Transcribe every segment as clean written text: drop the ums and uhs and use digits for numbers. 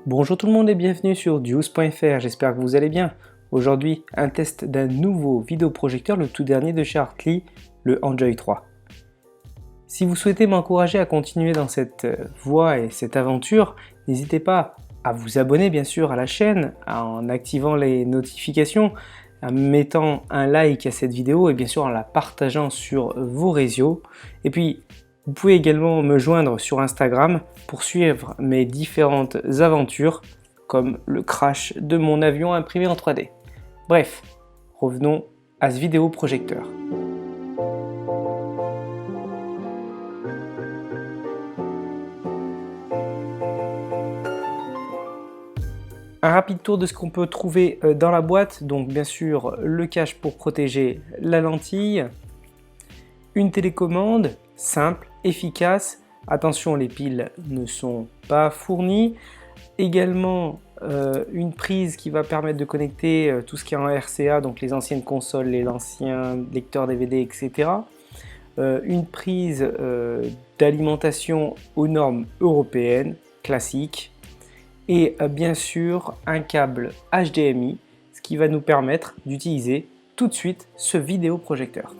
Bonjour tout le monde et bienvenue sur Juice.fr, j'espère que vous allez bien. Aujourd'hui, un test d'un nouveau vidéoprojecteur, le tout dernier de chez Artly, le Enjoy 3. Si vous souhaitez m'encourager à continuer dans cette voie et cette aventure, n'hésitez pas à vous abonner bien sûr à la chaîne, en activant les notifications, en mettant un like à cette vidéo et bien sûr en la partageant sur vos réseaux. Et puis, vous pouvez également me joindre sur Instagram pour suivre mes différentes aventures, comme le crash de mon avion imprimé en 3D. Bref, revenons à ce vidéoprojecteur. Un rapide tour de ce qu'on peut trouver dans la boîte, donc bien sûr le cache pour protéger la lentille, une télécommande simple, efficace, attention les piles ne sont pas fournies, également une prise qui va permettre de connecter tout ce qui est en RCA, donc les anciennes consoles, les anciens lecteurs DVD, etc. Une prise d'alimentation aux normes européennes, classiques, et bien sûr un câble HDMI, ce qui va nous permettre d'utiliser tout de suite ce vidéoprojecteur.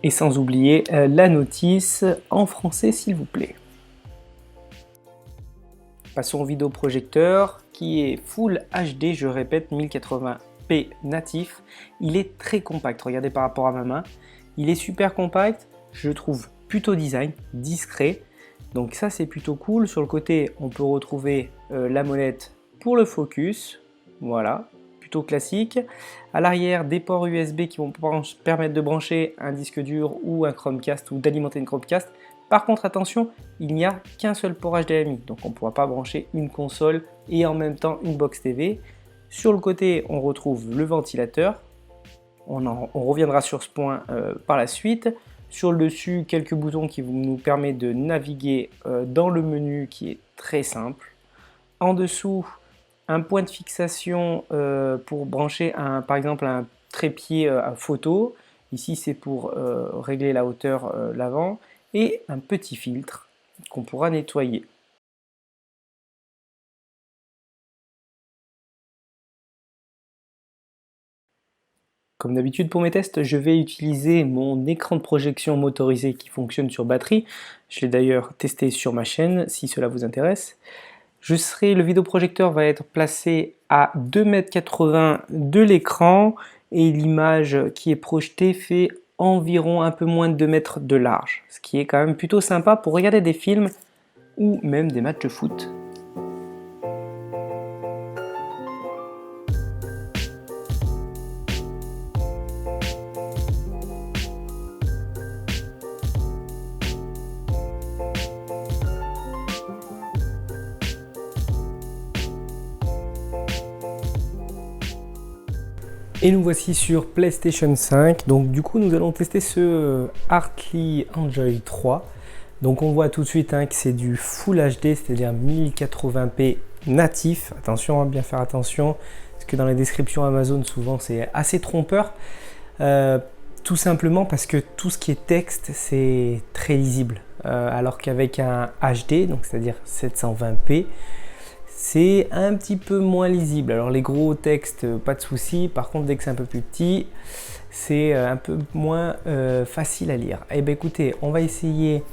Et sans oublier la notice en français s'il vous plaît. Passons au vidéoprojecteur qui est Full HD, je répète 1080p natif. Il est très compact, regardez par rapport à ma main. Il est super compact, je trouve plutôt design, discret. Donc ça c'est plutôt cool. Sur le côté on peut retrouver la molette pour le focus, voilà. Plutôt classique. À l'arrière, des ports USB qui vont permettre de brancher un disque dur ou un Chromecast ou d'alimenter une Chromecast. Par contre, attention, il n'y a qu'un seul port HDMI, donc on ne pourra pas brancher une console et en même temps une box TV. Sur le côté, on retrouve le ventilateur. On reviendra sur ce point par la suite. Sur le dessus, quelques boutons qui nous permettent de naviguer dans le menu qui est très simple. En dessous, un point de fixation pour brancher par exemple un trépied à photo. Ici c'est pour régler la hauteur l'avant. Et un petit filtre qu'on pourra nettoyer. Comme d'habitude pour mes tests, je vais utiliser mon écran de projection motorisé qui fonctionne sur batterie. Je l'ai d'ailleurs testé sur ma chaîne si cela vous intéresse. Le vidéoprojecteur va être placé à 2,80 m de l'écran et l'image qui est projetée fait environ un peu moins de 2 mètres de large, ce qui est quand même plutôt sympa pour regarder des films ou même des matchs de foot. Et nous voici sur PlayStation 5, donc du coup nous allons tester ce Artly Enjoy 3. Donc on voit tout de suite que c'est du Full HD, c'est-à-dire 1080p natif. Attention, bien faire attention, parce que dans les descriptions Amazon souvent c'est assez trompeur. Tout simplement parce que tout ce qui est texte c'est très lisible. Alors qu'avec un HD, donc c'est-à-dire 720p, c'est un petit peu moins lisible. Alors les gros textes, pas de souci. Par contre, dès que c'est un peu plus petit, c'est un peu moins facile à lire. Eh bien écoutez, on va essayer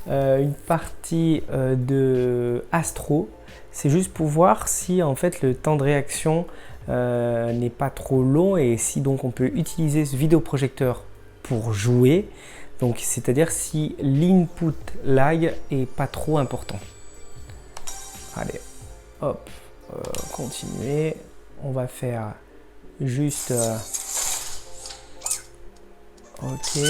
une partie de Astro. C'est juste pour voir si en fait le temps de réaction n'est pas trop long et si donc on peut utiliser ce vidéoprojecteur pour jouer. Donc c'est-à-dire si l'input lag est pas trop important. Allez. Hop, continuer. On va faire juste OK.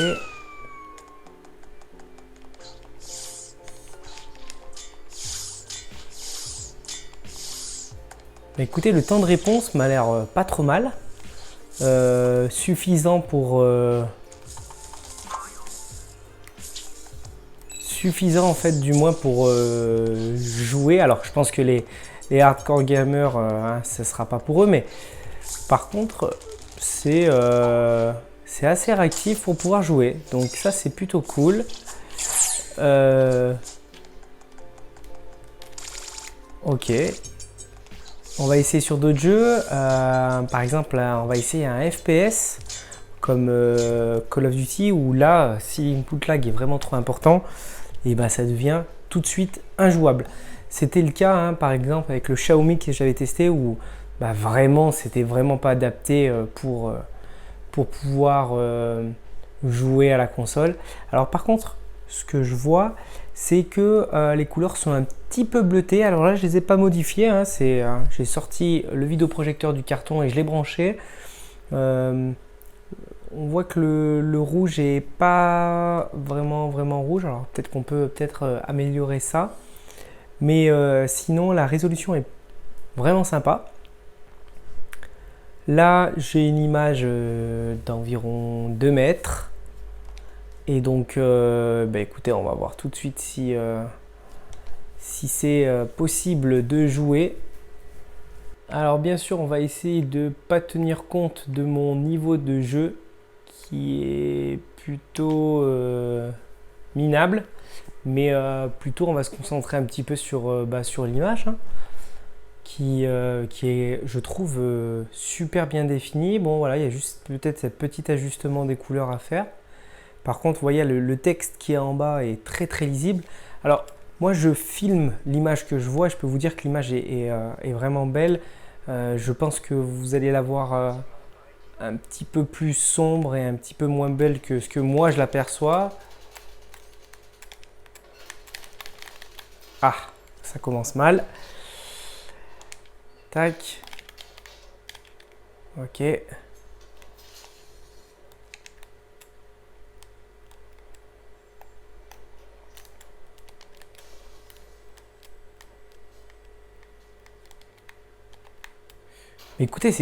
Écoutez, le temps de réponse m'a l'air pas trop mal. Suffisant pour en fait du moins pour jouer. Alors je pense que les hardcore gamers, ça sera pas pour eux, mais par contre c'est c'est assez réactif pour pouvoir jouer. Donc ça, c'est plutôt cool. Ok. On va essayer sur d'autres jeux. Par exemple, là, on va essayer un FPS comme Call of Duty où là, si l'input lag est vraiment trop important, et ben ça devient tout de suite injouable. C'était le cas, hein, par exemple, avec le Xiaomi que j'avais testé où bah, vraiment, c'était vraiment pas adapté pour pouvoir jouer à la console. Alors par contre, ce que je vois, c'est que les couleurs sont un petit peu bleutées. Alors là, je les ai pas modifiées. Hein, j'ai sorti le vidéoprojecteur du carton et je l'ai branché. On voit que le rouge est pas vraiment rouge. Alors peut-être qu'on peut améliorer ça. Mais sinon, la résolution est vraiment sympa. Là, j'ai une image d'environ 2 mètres. Et donc, bah, écoutez, on va voir tout de suite si c'est possible de jouer. Alors bien sûr, on va essayer de ne pas tenir compte de mon niveau de jeu qui est plutôt minable. Mais plutôt, on va se concentrer un petit peu sur l'image. Hein, qui est, je trouve, super bien défini. Bon, voilà, il y a juste peut-être ce petit ajustement des couleurs à faire. Par contre, vous voyez, le texte qui est en bas est très très lisible. Alors, moi, je filme l'image que je vois. Je peux vous dire que l'image est vraiment belle. Je pense que vous allez la voir un petit peu plus sombre et un petit peu moins belle que ce que moi je l'aperçois. Ah, ça commence mal. Tac. Ok. Écoutez,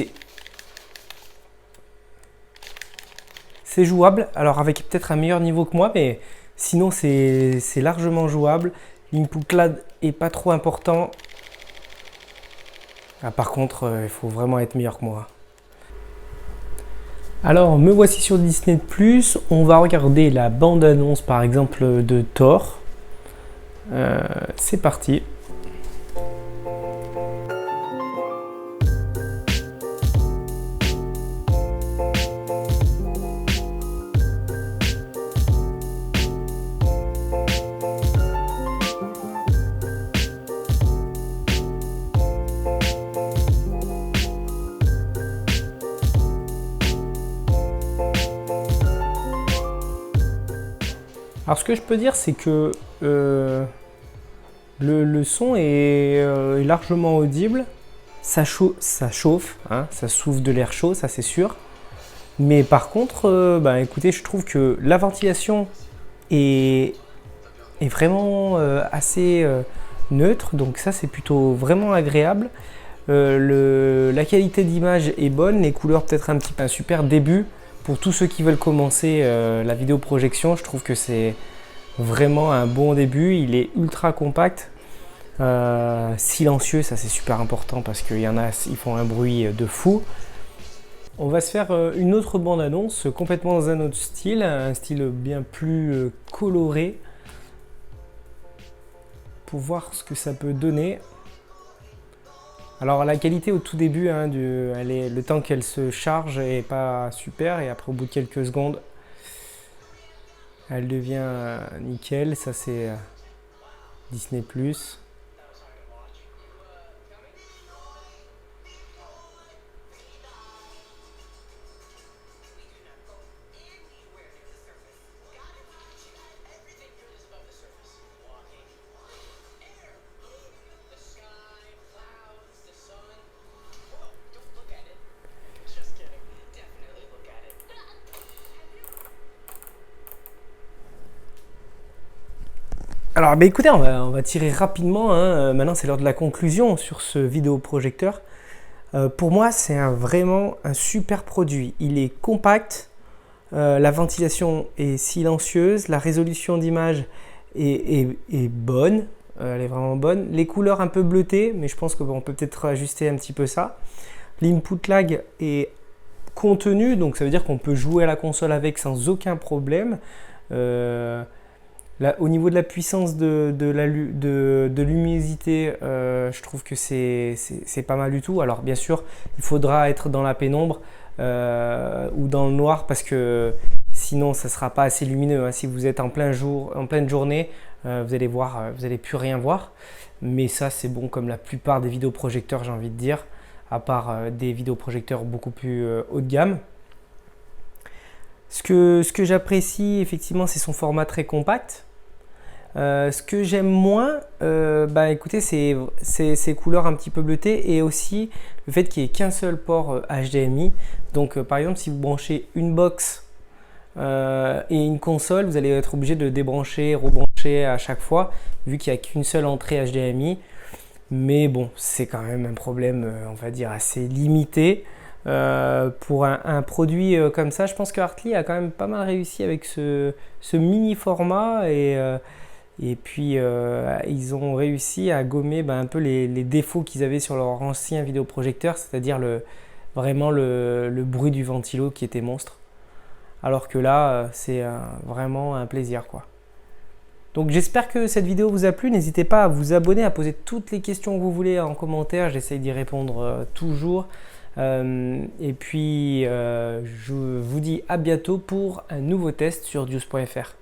c'est jouable. Alors avec peut-être un meilleur niveau que moi, mais sinon c'est largement jouable. L'input lag est pas trop important. Ah, par contre, il faut vraiment être meilleur que moi. Alors, me voici sur Disney+. On va regarder la bande-annonce, par exemple, de Thor. C'est parti. Alors ce que je peux dire, c'est que le son est largement audible. Ça chauffe, hein, ça souffle de l'air chaud, ça c'est sûr. Mais par contre, écoutez, je trouve que la ventilation est vraiment assez neutre. Donc ça c'est plutôt vraiment agréable. La qualité d'image est bonne, les couleurs peut-être un petit peu un super début. Pour tous ceux qui veulent commencer la vidéoprojection, je trouve que c'est vraiment un bon début. Il est ultra compact, silencieux, ça c'est super important parce qu'il y en a, ils font un bruit de fou. On va se faire une autre bande-annonce complètement dans un autre style, un style bien plus coloré pour voir ce que ça peut donner. Alors la qualité au tout début, hein, le temps qu'elle se charge est pas super et après au bout de quelques secondes, elle devient nickel. Ça c'est Disney+. Alors écoutez, on va tirer rapidement, hein. Maintenant c'est l'heure de la conclusion sur ce vidéoprojecteur. Pour moi c'est vraiment un super produit, il est compact, la ventilation est silencieuse, la résolution d'image est bonne, elle est vraiment bonne. Les couleurs un peu bleutées, mais je pense qu'on peut peut-être ajuster un petit peu ça. L'input lag est contenu, donc ça veut dire qu'on peut jouer à la console avec sans aucun problème. Là, au niveau de la puissance de luminosité, je trouve que c'est pas mal du tout. Alors bien sûr, il faudra être dans la pénombre ou dans le noir parce que sinon ça ne sera pas assez lumineux, hein. Si vous êtes en plein jour, en pleine journée, vous allez voir, vous n'allez plus rien voir. Mais ça c'est bon comme la plupart des vidéoprojecteurs, j'ai envie de dire, à part des vidéoprojecteurs beaucoup plus haut de gamme. Ce que j'apprécie effectivement, c'est son format très compact. Ce que j'aime moins, écoutez, c'est ces couleurs un petit peu bleutées et aussi le fait qu'il n'y ait qu'un seul port HDMI. Donc par exemple, si vous branchez une box et une console, vous allez être obligé de débrancher, rebrancher à chaque fois, vu qu'il n'y a qu'une seule entrée HDMI. Mais bon, c'est quand même un problème, on va dire, assez limité. Pour un produit comme ça, je pense que Hartley a quand même pas mal réussi avec ce mini format et puis ils ont réussi à gommer un peu les défauts qu'ils avaient sur leur ancien vidéoprojecteur, c'est-à-dire vraiment le bruit du ventilo qui était monstre. Alors que là, c'est vraiment un plaisir, quoi. Donc j'espère que cette vidéo vous a plu. N'hésitez pas à vous abonner, à poser toutes les questions que vous voulez en commentaire. J'essaye d'y répondre toujours. Et puis je vous dis à bientôt pour un nouveau test sur Deuce.fr.